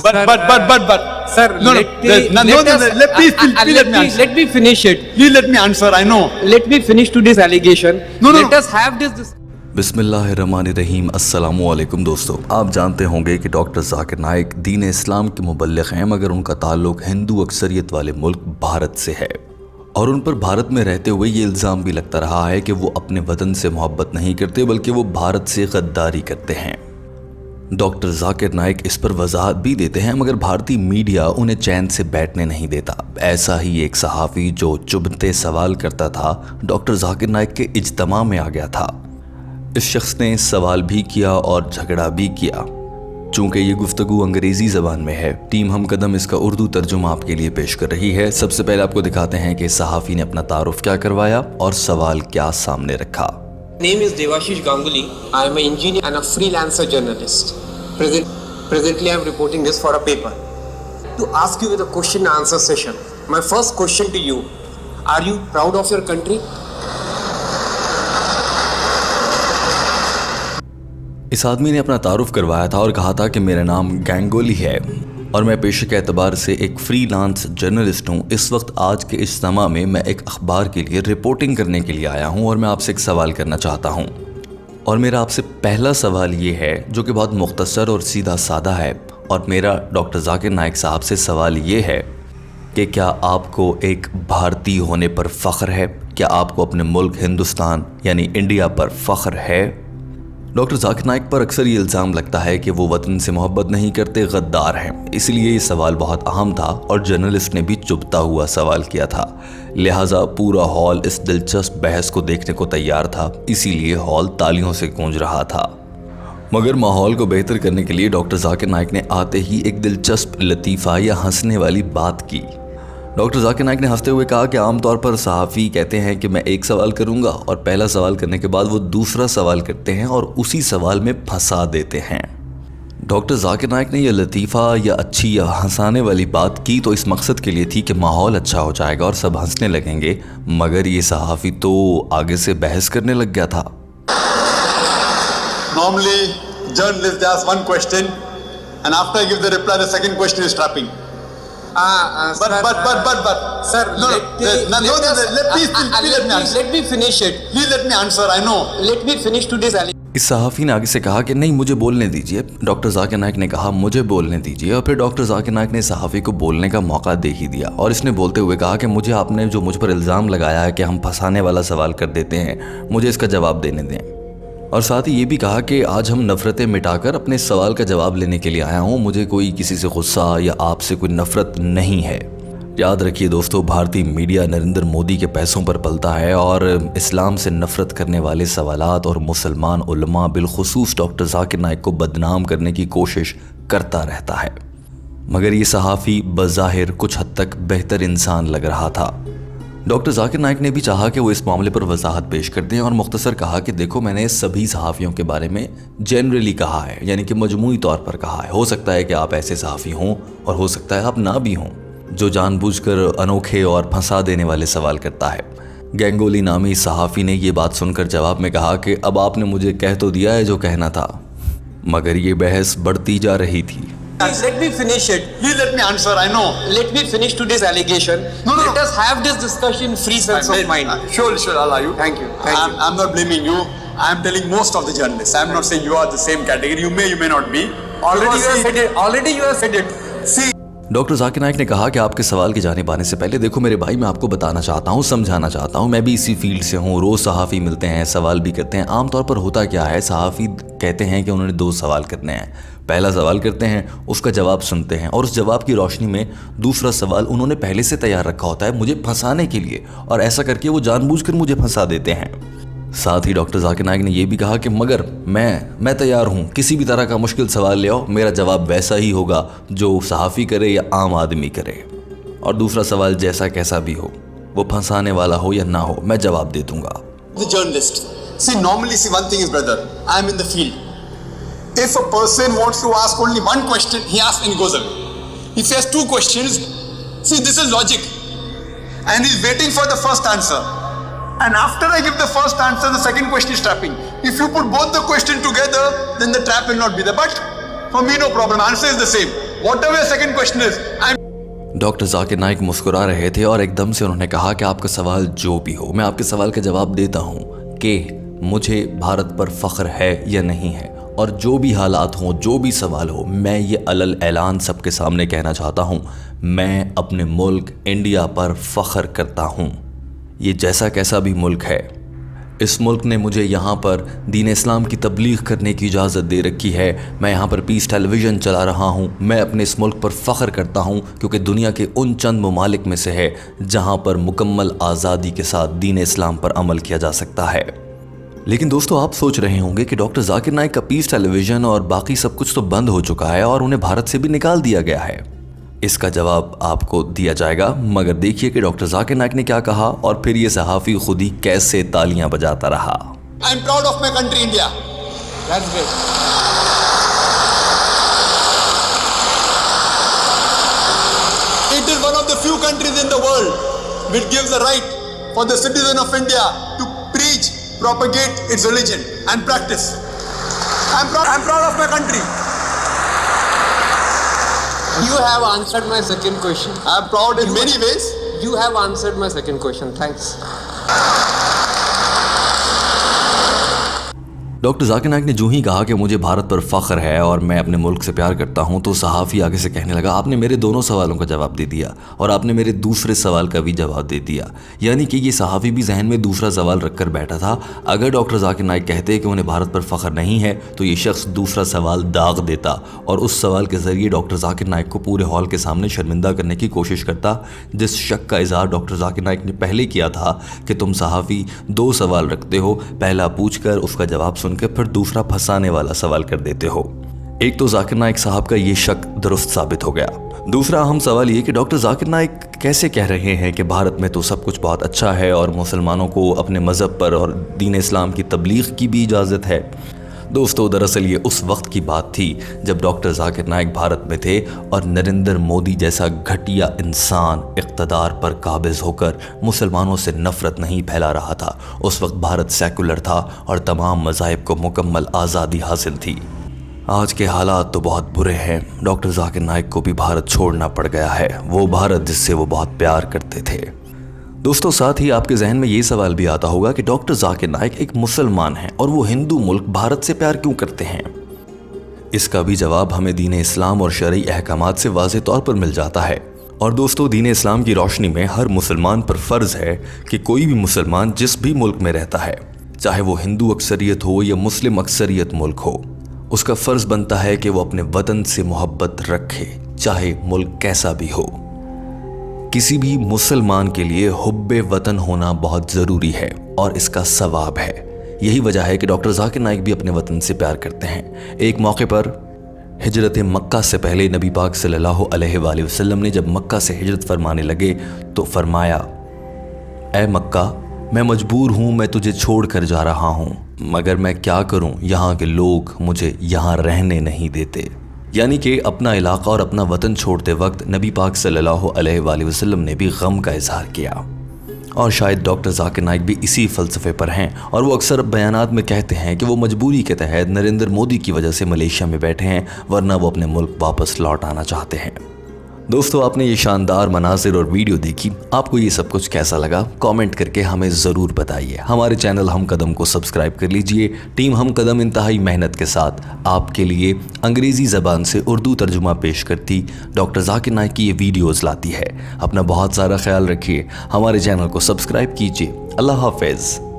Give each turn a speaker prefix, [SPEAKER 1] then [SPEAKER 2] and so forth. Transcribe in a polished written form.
[SPEAKER 1] But.
[SPEAKER 2] Sir,
[SPEAKER 1] No.
[SPEAKER 2] let me finish it.
[SPEAKER 1] Please let me answer. I know.
[SPEAKER 2] Let me finish to this allegation.
[SPEAKER 1] No.
[SPEAKER 2] Let us have this.
[SPEAKER 3] बिस्मिल्लाहिर्रहमानिर्रहीम अस्सलाम वालेकुम दोस्तों, आप जानते होंगे कि डॉक्टर ज़ाकिर नाइक दीन इस्लाम के मुबल्लिग़ हैं, मगर उनका ताल्लुक़ हिंदू अक्सरियत वाले मुल्क भारत से है और उन पर भारत में रहते हुए ये इल्ज़ाम भी लगता रहा है कि वो अपने वतन से मोहब्बत नहीं करते बल्कि वो भारत से गद्दारी करते हैं। डॉक्टर ज़ाकिर नाइक इस पर वजाहत भी देते हैं, मगर भारतीय मीडिया उन्हें चैन से बैठने नहीं देता। ऐसा ही एक सहाफ़ी जो चुभते सवाल करता था, डॉक्टर ज़ाकिर नाइक के इज्तिमा में आ गया था। इस शख्स ने सवाल भी किया और झगड़ा भी किया। चूँकि ये गुफ्तगू अंग्रेज़ी ज़बान में है, टीम हम कदम इसका उर्दू तर्जुमा आपके लिए पेश कर रही है। सबसे पहले आपको दिखाते हैं कि सहाफ़ी ने अपना तारुफ क्या करवाया और सवाल क्या सामने रखा।
[SPEAKER 4] Name is Devashish Ganguly. I am an engineer and a freelancer journalist. Presently, I am reporting this for a paper. To ask you with a question and answer session. My first question to you: are you proud of your country?
[SPEAKER 3] इस आदमी ने अपना तारुफ करवाया था और कहा था कि मेरा नाम गैंगोली है और मैं पेशे के एतबार से एक फ्रीलांस जर्नलिस्ट हूँ। इस वक्त आज के इज्तिमा में मैं एक अखबार के लिए रिपोर्टिंग करने के लिए आया हूँ और मैं आपसे एक सवाल करना चाहता हूँ। और मेरा आपसे पहला सवाल ये है जो कि बहुत मुख्तसर और सीधा सादा है, और मेरा डॉक्टर ज़ाकिर नाइक साहब से सवाल ये है कि क्या आपको एक भारतीय होने पर फ़ख्र है? क्या आपको अपने मुल्क हिंदुस्तान यानी इंडिया पर फ़ख्र है? डॉक्टर ज़ाकिर नाइक पर अक्सर ये इल्ज़ाम लगता है कि वो वतन से मोहब्बत नहीं करते, गद्दार हैं। इसलिए ये सवाल बहुत अहम था और जर्नलिस्ट ने भी चुभता हुआ सवाल किया था। लिहाजा पूरा हॉल इस दिलचस्प बहस को देखने को तैयार था, इसीलिए हॉल तालियों से गूंज रहा था। मगर माहौल को बेहतर करने के लिए डॉक्टर ज़ाकिर नाइक ने आते ही एक दिलचस्प लतीफ़ा या हंसने वाली बात की। डॉक्टर ज़ाकिर नाइक ने हंसते हुए कहा कि आमतौर पर सहाफ़ी कहते हैं कि मैं एक सवाल करूंगा और पहला सवाल करने के बाद वो दूसरा सवाल करते हैं और उसी सवाल में फंसा देते हैं। डॉक्टर ज़ाकिर नाइक ने यह लतीफ़ा या अच्छी या हंसाने वाली बात की तो इस मकसद के लिए थी कि माहौल अच्छा हो जाएगा और सब हंसने लगेंगे, मगर ये सहाफ़ी तो आगे से बहस करने लग गया था।
[SPEAKER 1] Normally, journalists ask one question, and after I give the reply, the second question is trapping. But.
[SPEAKER 4] Sir, let me finish it.
[SPEAKER 1] Please let me answer. I know.
[SPEAKER 4] Let me finish to this allegation.
[SPEAKER 3] इस सहाफ़ी ने आगे से कहा कि नहीं, मुझे बोलने दीजिए। डॉक्टर ज़ाकिर नाइक ने कहा मुझे बोलने दीजिए, और फिर डॉक्टर ज़ाकिर नाइक ने सहाफ़ी को बोलने का मौका दे ही दिया और इसने बोलते हुए कहा कि मुझे आपने जो मुझ पर इल्ज़ाम लगाया है कि हम फंसाने वाला सवाल कर देते हैं, मुझे इसका जवाब देने दें। और साथ ही ये भी कहा कि आज हम नफ़रतें मिटाकर अपने सवाल का जवाब लेने के लिए आया हूँ, मुझे कोई किसी से गुस्सा या आपसे कोई नफ़रत नहीं है। याद रखिए दोस्तों, भारतीय मीडिया नरेंद्र मोदी के पैसों पर पलता है और इस्लाम से नफ़रत करने वाले सवालात और मुसलमान उलमा बिलखुसूस डॉक्टर ज़ाकिर नाइक को बदनाम करने की कोशिश करता रहता है। मगर ये सहाफ़ी बज़ाहिर कुछ हद तक बेहतर इंसान लग रहा था। डॉक्टर ज़ाकिर नाइक ने भी चाहा कि वो इस मामले पर वजाहत पेश कर दें और मुख्तसर कहा कि देखो, मैंने सभी सहाफ़ियों के बारे में जनरली कहा है, यानी कि मजमूई तौर पर कहा है। हो सकता है कि आप ऐसे सहाफ़ी हों और हो सकता है आप ना भी हों जो जानबूझकर अनोखे और फंसा देने वाले सवाल करता है। गैंगोली नामी सहाफ़ी ने ये बात सुनकर जवाब में कहा कि अब आपने मुझे कह तो दिया है जो कहना था, मगर ये बहस बढ़ती जा रही थी।
[SPEAKER 4] Let me finish it.
[SPEAKER 1] Please let me answer. I know.
[SPEAKER 4] Let me finish to this allegation.
[SPEAKER 1] No.
[SPEAKER 4] Let us have this discussion in free sense of mind.
[SPEAKER 1] Sure, I'll allow you.
[SPEAKER 4] Thank you.
[SPEAKER 1] I'm not blaming you. I'm telling most of the journalists. I'm not saying you are the same category. You may not be.
[SPEAKER 4] Already you have said it.
[SPEAKER 1] See.
[SPEAKER 3] Doctor Zakir Naik ने कहा कि आपके सवाल की जानिब आने से पहले देखो मेरे भाई, मैं आपको बताना चाहता हूँ, समझाना चाहता हूँ, मैं भी इसी फील्ड से हूँ। रोज़ सहाफ़ी मिलते हैं, सवाल भी करते हैं। आमतौर पर होता क्या है, सहाफ़ी कहते हैं कि उन्होंने 2 सवाल करने हैं। पहला सवाल करते हैं, उसका जवाब सुनते हैं और उस जवाब की रोशनी में दूसरा सवाल उन्होंने पहले से तैयार रखा होता है मुझे फंसाने के लिए, और ऐसा करके वो जानबूझकर मुझे फंसा देते हैं। साथ ही डॉक्टर ज़ाकिर नाइक ने यह भी कहा कि मगर मैं तैयार हूँ, किसी भी तरह का मुश्किल सवाल ले आओ, मेरा जवाब वैसा ही होगा जो सहाफ़ी करे या आम आदमी करे, और दूसरा सवाल जैसा कैसा भी हो, वो फंसाने वाला हो या ना हो, मैं जवाब दे दूंगा।
[SPEAKER 1] The journalist. Normally, one thing is, brother, I am in the field. If a person wants to ask only one question, he asks and he goes away. If he has 2 questions, this is logic. And he's waiting for the first answer. And after I give the first answer, the second question is trapping. If you put both the questions together, then the trap will not be there. But for me, no problem. Answer is the same. whatever your second question is, I'm
[SPEAKER 3] doctor Zakir Naik मुस्कुरा रहे थे और एकदम से उन्होंने कहा कि आपका सवाल जो भी हो, मैं आपके सवाल का जवाब देता हूँ कि मुझे भारत पर फ़ख्र है या नहीं है, और जो भी हालात हों, जो भी सवाल हो, मैं ये अलल ऐलान सबके सामने कहना चाहता हूँ, मैं अपने मुल्क इंडिया पर फ़ख्र करता हूँ। ये जैसा कैसा भी मुल्क है, इस मुल्क ने मुझे यहाँ पर दीन इस्लाम की तबलीग करने की इजाज़त दे रखी है। मैं यहाँ पर पीस टेलीविज़न चला रहा हूँ। मैं अपने इस मुल्क पर फ़ख्र करता हूँ क्योंकि दुनिया के उन चंद ममालिक में से है जहाँ पर मुकम्मल आज़ादी के साथ दीन इस्लाम पर अमल किया जा सकता है। लेकिन दोस्तों, आप सोच रहे होंगे कि डॉक्टर जाकिर नाइक का पीस टेलीविज़न और बाकी सब कुछ तो बंद हो चुका है और उन्हें भारत से भी निकाल दिया गया है। इसका जवाब आपको दिया जाएगा, मगर देखिए कि डॉक्टर जाकिर नाइक ने क्या कहा और फिर ये सहाफ़ी खुद ही कैसे तालियां बजाता रहा।
[SPEAKER 1] I'm proud of my country, India.
[SPEAKER 4] That's great.
[SPEAKER 1] It is one of the few countries in the world which gives the right for the citizen of India to preach, propagate its religion and practice. I'm proud of my country.
[SPEAKER 4] You have answered my second question.
[SPEAKER 1] I'm proud in many ways.
[SPEAKER 4] You have answered my second question. Thanks.
[SPEAKER 3] Doctor Zakir Naik ने जो ही कहा कि मुझे भारत पर फ़ख्र है और मैं अपने मुल्क से प्यार करता हूं, तो सहाफ़ी आगे से कहने लगा, आपने मेरे दोनों सवालों का जवाब दे दिया और आपने मेरे दूसरे सवाल का भी जवाब दे दिया। यानी कि ये सहाफ़ी भी जहन में दूसरा सवाल रख कर बैठा था। अगर डॉक्टर जाकिर नाइक कहते कि उन्हें भारत पर फ़ख्र नहीं है तो ये शख्स दूसरा सवाल दाग देता और उस सवाल के ज़रिए डॉक्टर जाकिर नाइक को पूरे हॉल के सामने शर्मिंदा करने की कोशिश करता, जिस शक का इज़हार डॉक्टर जाकिर नाइक ने पहले किया था कि तुम सहाफ़ी दो सवाल रखते हो, पहला पूछ कर उसका जवाब सुनकर फिर दूसरा फंसाने वाला सवाल कर देते हो। एक तो जाकिर नाइक साहब का ये शक दुरुस्त साबित हो गया। दूसरा अहम सवाल ये कि डॉक्टर जाकिर नाइक कैसे कह रहे हैं कि भारत में तो सब कुछ बहुत अच्छा है और मुसलमानों को अपने मज़हब पर और दीन इस्लाम की तबलीग की भी इजाज़त है। दोस्तों, दरअसल ये उस वक्त की बात थी जब डॉक्टर जाकिर नाइक भारत में थे और नरेंद्र मोदी जैसा घटिया इंसान इक़्तिदार पर काबिज़ होकर मुसलमानों से नफ़रत नहीं फैला रहा था। उस वक्त भारत सेकुलर था और तमाम मज़ाहिब को मुकम्मल आज़ादी हासिल थी। आज के हालात तो बहुत बुरे हैं। डॉक्टर जाकिर नाइक को भी भारत छोड़ना पड़ गया है, वो भारत जिससे वो बहुत प्यार करते थे। दोस्तों, साथ ही आपके जहन में ये सवाल भी आता होगा कि डॉक्टर जाकिर नाइक एक मुसलमान हैं और वो हिंदू मुल्क भारत से प्यार क्यों करते हैं। इसका भी जवाब हमें दीन इस्लाम और शरई अहकामात से वाज़ेह तौर पर मिल जाता है। और दोस्तों, दीन इस्लाम की रोशनी में हर मुसलमान पर फ़र्ज़ है कि कोई भी मुसलमान जिस भी मुल्क में रहता है, चाहे वो हिंदू अक्सरियत हो या मुस्लिम अक्सरियत मुल्क हो, उसका फ़र्ज़ बनता है कि वो अपने वतन से मोहब्बत रखे, चाहे मुल्क कैसा भी हो। किसी भी मुसलमान के लिए हुब्बे वतन होना बहुत ज़रूरी है और इसका सवाब है। यही वजह है कि डॉक्टर जाकिर नाइक भी अपने वतन से प्यार करते हैं। एक मौके पर हिजरत मक्का से पहले नबी पाक सल्लल्लाहु अलैहि वसल्लम ने जब मक्का से हिजरत फरमाने लगे तो फरमाया, ऐ मक्का, मैं मजबूर हूँ, मैं तुझे छोड़ कर जा रहा हूँ, मगर मैं क्या करूँ, यहाँ के लोग मुझे यहाँ रहने नहीं देते। यानी कि अपना इलाका और अपना वतन छोड़ते वक्त नबी पाक सल्लल्लाहु अलैहि वसल्लम ने भी गम का इजहार किया। और शायद डॉक्टर जाकिर नाइक भी इसी फ़लसफ़े पर हैं और वो अक्सर बयानात में कहते हैं कि वो मजबूरी के तहत नरेंद्र मोदी की वजह से मलेशिया में बैठे हैं, वरना वो अपने मुल्क वापस लौट आना चाहते हैं। दोस्तों, आपने ये शानदार मनाज़िर और वीडियो देखी, आपको ये सब कुछ कैसा लगा कमेंट करके हमें ज़रूर बताइए। हमारे चैनल हम कदम को सब्सक्राइब कर लीजिए। टीम हम कदम इंतहाई मेहनत के साथ आपके लिए अंग्रेज़ी ज़बान से उर्दू तर्जुमा पेश करती डॉक्टर जाकिर नाइक की ये वीडियोज़ लाती है। अपना बहुत सारा ख्याल रखिए, हमारे चैनल को सब्सक्राइब कीजिए। अल्लाह हाफ़िज़।